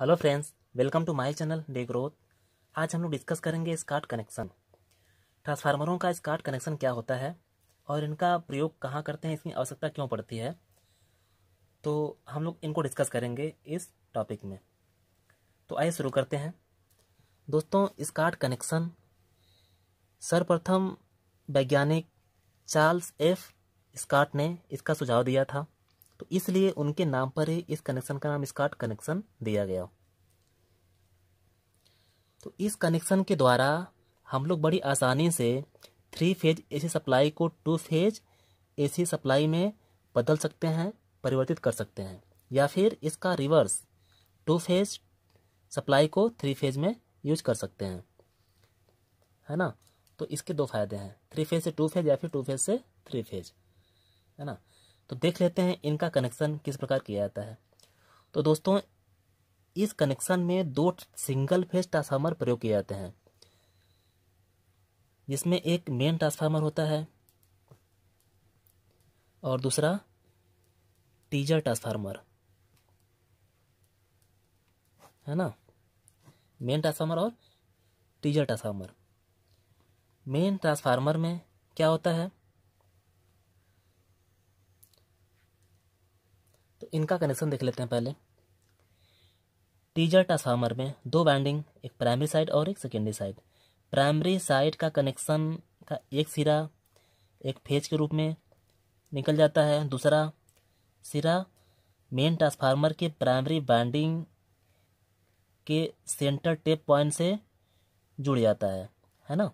Hello friends, welcome to my channel day growth. आज हम लोग डिस्कस करेंगे स्कार्ट कनेक्शन। ट्रांसफार्मरों का स्कार्ट कनेक्शन क्या होता है और इनका प्रयोग कहाँ करते हैं, इसकी आवश्यकता क्यों पड़ती है, तो हम लोग इनको डिस्कस करेंगे इस टॉपिक में। तो आइए शुरू करते हैं। दोस्तों, स्कार्ट कनेक्शन सर्वप्रथम वैज्ञानिक चार्ल्स एफ स्कार्ट ने इसका सुझाव दिया था, तो इसलिए उनके नाम पर ही इस कनेक्शन का नाम स्कार्ट कनेक्शन दिया गया। तो इस कनेक्शन के द्वारा हम लोग बड़ी आसानी से 3 फेज एसी सप्लाई को 2 फेज एसी सप्लाई में बदल सकते हैं, परिवर्तित कर सकते हैं, या फिर इसका रिवर्स 2 फेज सप्लाई को 3 फेज में यूज कर सकते हैं, है ना। तो इसके दो फायदे हैं, 3 फेज से 2 फेज या फिर 2 फेज से 3 फेज, है ना। तो देख लेते हैं इनका कनेक्शन किस प्रकार किया जाता है। तो दोस्तों, इस कनेक्शन में 2 सिंगल फेज ट्रांसफार्मर प्रयोग किए जाते हैं, जिसमें एक मेन ट्रांसफार्मर होता है और दूसरा टीजर ट्रांसफार्मर, है ना। मेन ट्रांसफार्मर और टीजर ट्रांसफार्मर। मेन ट्रांसफार्मर में क्या होता है, तो इनका कनेक्शन देख लेते हैं पहले। टीजर ट्रांसफार्मर में 2 वाइंडिंग, एक प्राइमरी साइड और एक सेकेंडरी साइड। प्राइमरी साइड का कनेक्शन का एक सिरा एक फेज के रूप में निकल जाता है, दूसरा सिरा मेन ट्रांसफार्मर के प्राइमरी वाइंडिंग के सेंटर टेप पॉइंट से जुड़ जाता है ना।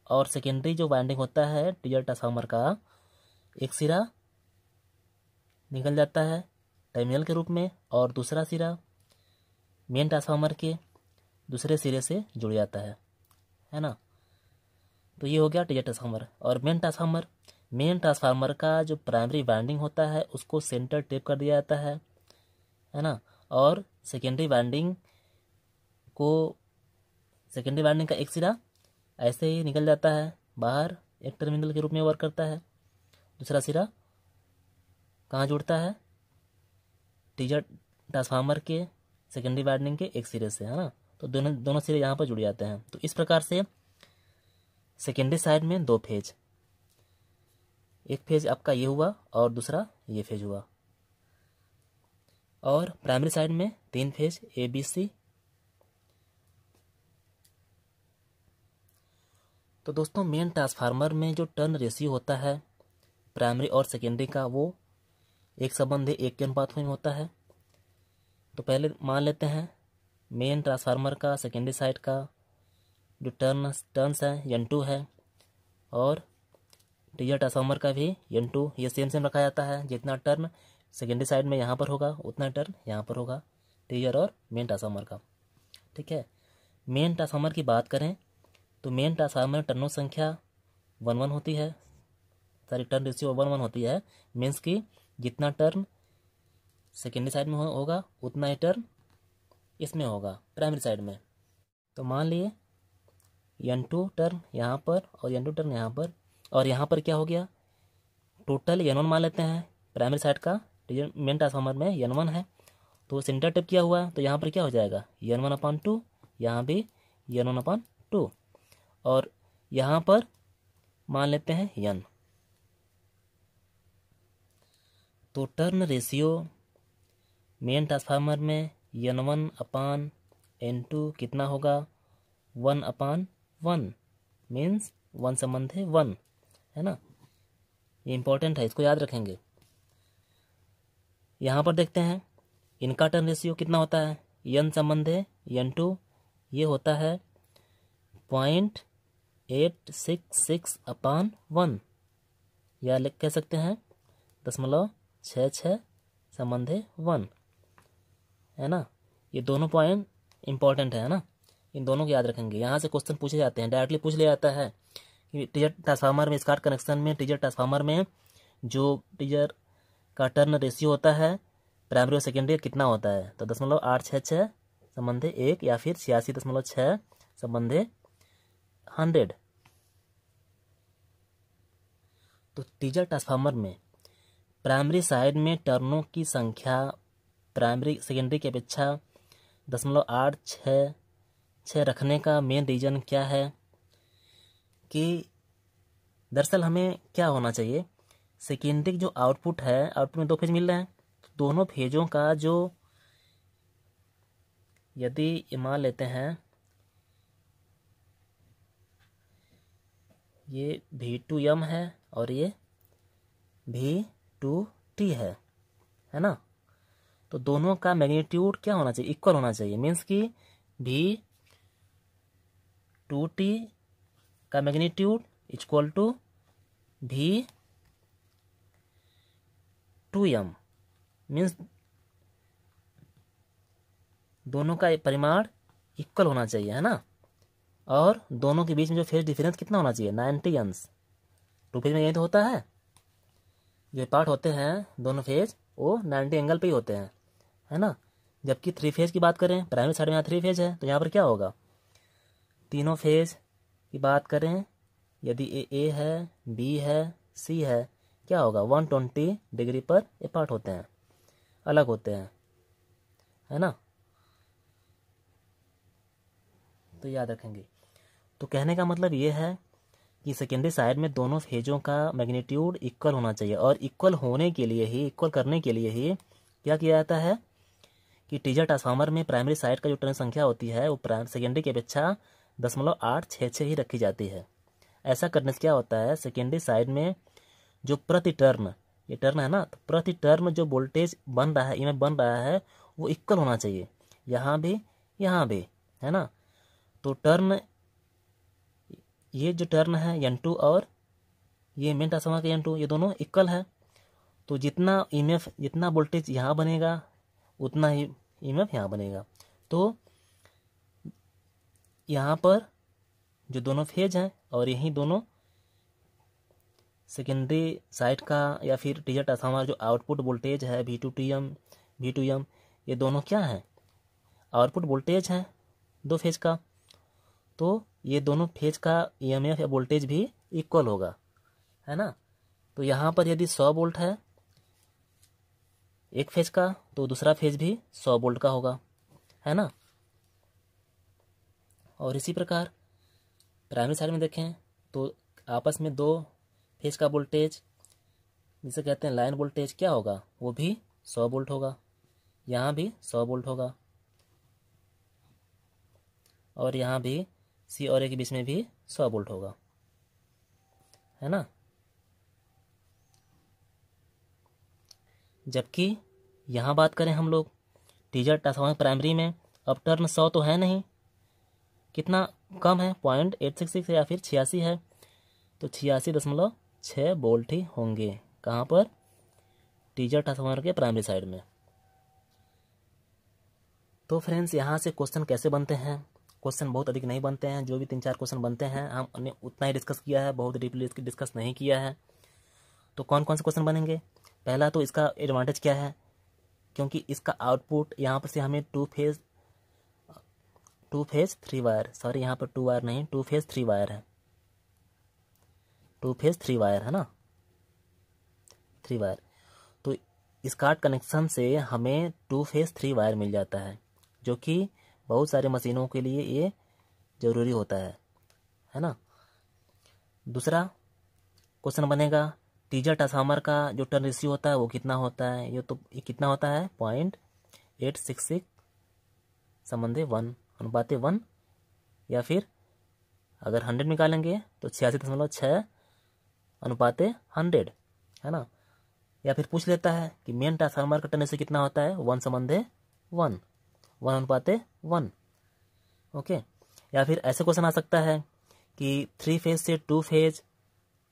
और सेकेंडरी जो वाइंडिंग होता है टीजर ट्रांसफार्मर का, एक सिरा निकल जाता है टर्मिनल के रूप में और दूसरा सिरा मेन ट्रांसफार्मर के दूसरे सिरे से जुड़ जाता है ना। तो ये हो गया टीजर ट्रांसफार्मर। और मेन ट्रांसफार्मर का जो प्राइमरी वाइंडिंग होता है उसको सेंटर टेप कर दिया जाता है ना। और सेकेंडरी वाइंडिंग का एक सिरा ऐसे ही निकल जाता है बाहर, एक टर्मिनल के रूप में वर्क करता है, दूसरा सिरा कहाँ जुड़ता है, टीजर ट्रांसफार्मर के सेकेंडरी वाइंडिंग के एक सिरे से, है ना। तो दोनों सिरे यहाँ पर जुड़ जाते हैं। तो इस प्रकार से सेकेंडरी साइड में 2 फेज, एक फेज आपका ये हुआ और दूसरा ये फेज हुआ, और प्राइमरी साइड में 3 फेज ABC। तो दोस्तों, मेन ट्रांसफार्मर में जो टर्न रेशियो होता है प्राइमरी और सेकेंडरी का, वो एक संबंध 1 के अनुपात में होता है। तो पहले मान लेते हैं मेन ट्रांसफार्मर का सेकेंडरी साइड का जो टर्न्स है N2 है, और टीजर ट्रांसफार्मर का भी N2, ये सेम रखा जाता है। जितना टर्न सेकेंडरी साइड में यहाँ पर होगा उतना टर्न यहाँ पर होगा, टीजर और मेन ट्रांसफार्मर का, ठीक है। मेन ट्रांसफार्मर की बात करें तो मेन ट्रांसफार्मर टर्नों संख्या 1:1 होती है, सारी टर्न रेशियो 1:1 होती है। मीन्स कि जितना टर्न सेकेंडरी साइड में होगा उतना ही टर्न इसमें होगा प्राइमरी साइड में। तो मान लिए N2 टर्न यहाँ पर और N2 टर्न यहाँ पर, और यहाँ पर क्या हो गया, टोटल N1 मान लेते हैं प्राइमरी साइड का। मेन ट्रांसफार्मर में N1 है, तो सेंटर टेप किया हुआ है, तो यहाँ पर क्या हो जाएगा N1/2, यहाँ भी N1/2, और यहाँ पर मान लेते हैं N। तो टर्न रेशियो मेन ट्रांसफार्मर में N1/N2 कितना होगा, 1/1, मीन्स 1 संबंध है 1, है ना। ये इंपॉर्टेंट है, इसको याद रखेंगे। यहाँ पर देखते हैं इनका टर्न रेशियो कितना होता है, N संबंध है N2, ये होता है 0.866/1, या कह सकते हैं 0.66 संबंध है 1, है ना। ये दोनों पॉइंट इंपॉर्टेंट है ना, इन दोनों को याद रखेंगे। यहाँ से क्वेश्चन पूछे जाते हैं, डायरेक्टली पूछ लिया जाता है कि टीजर ट्रांसफार्मर में, स्कार्ट कनेक्शन में टीजर ट्रांसफार्मर में जो टीजर का टर्न रेशियो होता है प्राइमरी और सेकेंडरी कितना होता है, तो 0.866 संबंधे 1, या फिर 86.6 संबंधे 100। तो टीजर ट्रांसफार्मर में प्राइमरी साइड में टर्नों की संख्या प्राइमरी सेकेंडरी की अपेक्षा 0.866 रखने का मेन रीज़न क्या है कि दरअसल हमें क्या होना चाहिए, सेकेंडरी जो आउटपुट है, आउटपुट में 2 फेज मिल रहे हैं, तो दोनों फेजों का जो, यदि मान लेते हैं ये V2M है और ये V2T है ना, तो दोनों का मैग्नीट्यूड क्या होना चाहिए, इक्वल होना चाहिए। मीन्स कि V2T का magnitude equal to V2M, means दोनों का परिमाण इक्वल होना चाहिए, है ना। और दोनों के बीच में जो फेज डिफरेंस कितना होना चाहिए, 90 अंश। 2 फेज में यही तो होता है, जो पार्ट होते हैं दोनों फेज वो 90 एंगल पे ही होते हैं, है ना। जबकि 3 फेज की बात करें, प्राइमरी साइड में यहाँ 3 फेज है, तो यहाँ पर क्या होगा, तीनों फेज की बात करें, यदि ए है, बी है, सी है, क्या होगा, 120 डिग्री पर अपार्ट होते हैं, अलग होते हैं, है ना। तो याद रखेंगे। तो कहने का मतलब ये है कि सेकेंडरी साइड में दोनों फेजों का मैग्नीट्यूड इक्वल होना चाहिए, और इक्वल होने के लिए ही, इक्वल करने के लिए ही क्या किया जाता है कि टीजर ट्रांसफार्मर में प्राइमरी साइड का जो टर्न संख्या होती है वो सेकेंडरी की अपेक्षा 0.866 ही रखी जाती है। ऐसा करने से क्या होता है, सेकेंडरी साइड में जो प्रति टर्न, ये टर्न है ना, तो प्रति टर्न जो वोल्टेज बन रहा है, ईएमएफ बन रहा है, वो इक्वल होना चाहिए, यहाँ भी है ना। तो टर्न, ये जो टर्न है N2 और ये मेन ट्रांसफार्मर का N2, ये दोनों इक्वल है। तो जितना ईएमएफ, जितना वोल्टेज यहाँ बनेगा उतना ही ईएमएफ यहाँ बनेगा। तो यहाँ पर जो दोनों फेज हैं और यही दोनों सेकेंडरी साइड का या फिर टीजर ट्रांसफार्मर जो आउटपुट वोल्टेज है V2M, ये दोनों क्या है, आउटपुट वोल्टेज है 2 फेज का। तो ये दोनों फेज का ईएमएफ या वोल्टेज भी इक्वल होगा, है ना। तो यहाँ पर यदि 100 वोल्ट है एक फेज का, तो दूसरा फेज भी 100 वोल्ट का होगा, है ना। और इसी प्रकार प्राइमरी साइड में देखें तो आपस में 2 फेज का वोल्टेज, जिसे कहते हैं लाइन वोल्टेज, क्या होगा, वो भी 100 वोल्ट होगा, यहाँ भी 100 वोल्ट होगा, और यहाँ भी सी और ए के बीच में भी 100 वोल्ट होगा, है ना। जबकि यहाँ बात करें हम लोग टीजर ट्रांसफार्मर प्राइमरी में, अब टर्न 100 तो है नहीं, कितना कम है, 0.866 या फिर 86 है, तो 86.6 वोल्ट ही होंगे, कहाँ पर, टीजर ट्रांसफार्मर के प्राइमरी साइड में। तो फ्रेंड्स, यहाँ से क्वेश्चन कैसे बनते हैं, क्वेश्चन बहुत अधिक नहीं बनते हैं, जो भी 3-4 क्वेश्चन बनते हैं हमने उतना ही डिस्कस किया है, बहुत डीपली इसकी डिस्कस नहीं किया है। तो कौन कौन से क्वेश्चन बनेंगे, पहला तो इसका एडवांटेज क्या है, क्योंकि इसका आउटपुट यहाँ पर से हमें 2 फेज 3 वायर, सॉरी यहाँ पर 2 वायर नहीं, 2 फेज 3 वायर है, 2 फेज 3 वायर है ना, 3 वायर। तो इस कार्ड कनेक्शन से हमें 2 फेज 3 वायर मिल जाता है, जो कि बहुत सारे मशीनों के लिए ये ज़रूरी होता है ना। दूसरा क्वेश्चन बनेगा टीजर ट्रांसफार्मर का जो टर्न रेशियो होता है वो कितना होता है, ये कितना होता है, 0.866 संबंधे 1:1, या फिर अगर 100 निकालेंगे तो 86.6/100, है ना। या फिर पूछ लेता है कि मेन ट्रांसफार्मर का टर्न रेशियो कितना होता है, 1:1, ओके। या फिर ऐसे क्वेश्चन आ सकता है कि 3 फेज से 2 फेज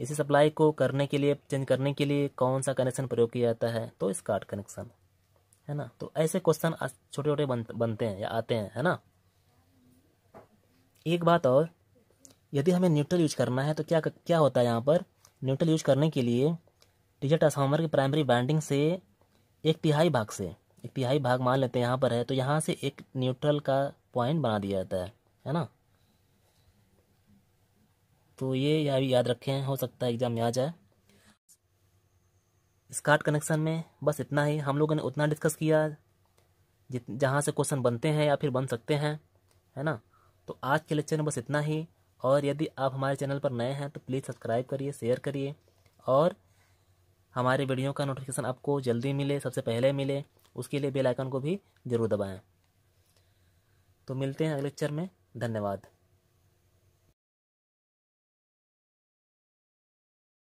इसी सप्लाई को करने के लिए, चेंज करने के लिए कौन सा कनेक्शन प्रयोग किया जाता है, तो स्कार्ट कनेक्शन, है ना। तो ऐसे क्वेश्चन छोटे छोटे बनते हैं या आते हैं, है ना। एक बात और, यदि हमें न्यूट्रल यूज करना है तो क्या होता है, यहाँ पर न्यूट्रल यूज करने के लिए टीजर ट्रांसफार्मर की प्राइमरी वाइंडिंग से 1/3 भाग मान लेते हैं यहाँ पर है, तो यहाँ से एक न्यूट्रल का पॉइंट बना दिया जाता है ना। तो ये याद रखें, हो सकता है एग्जाम में आ जाए। स्कार्ट कनेक्शन में बस इतना ही हम लोगों ने उतना डिस्कस किया जहाँ से क्वेश्चन बनते हैं या फिर बन सकते हैं, है ना। तो आज के लेक्चर में बस इतना ही। और यदि आप हमारे चैनल पर नए हैं तो प्लीज़ सब्सक्राइब करिए, शेयर करिए, और हमारे वीडियो का नोटिफिकेशन आपको जल्दी मिले, सबसे पहले मिले, उसके लिए बेल आइकन को भी ज़रूर दबाएं। तो मिलते हैं अगले लेक्चर में। धन्यवाद।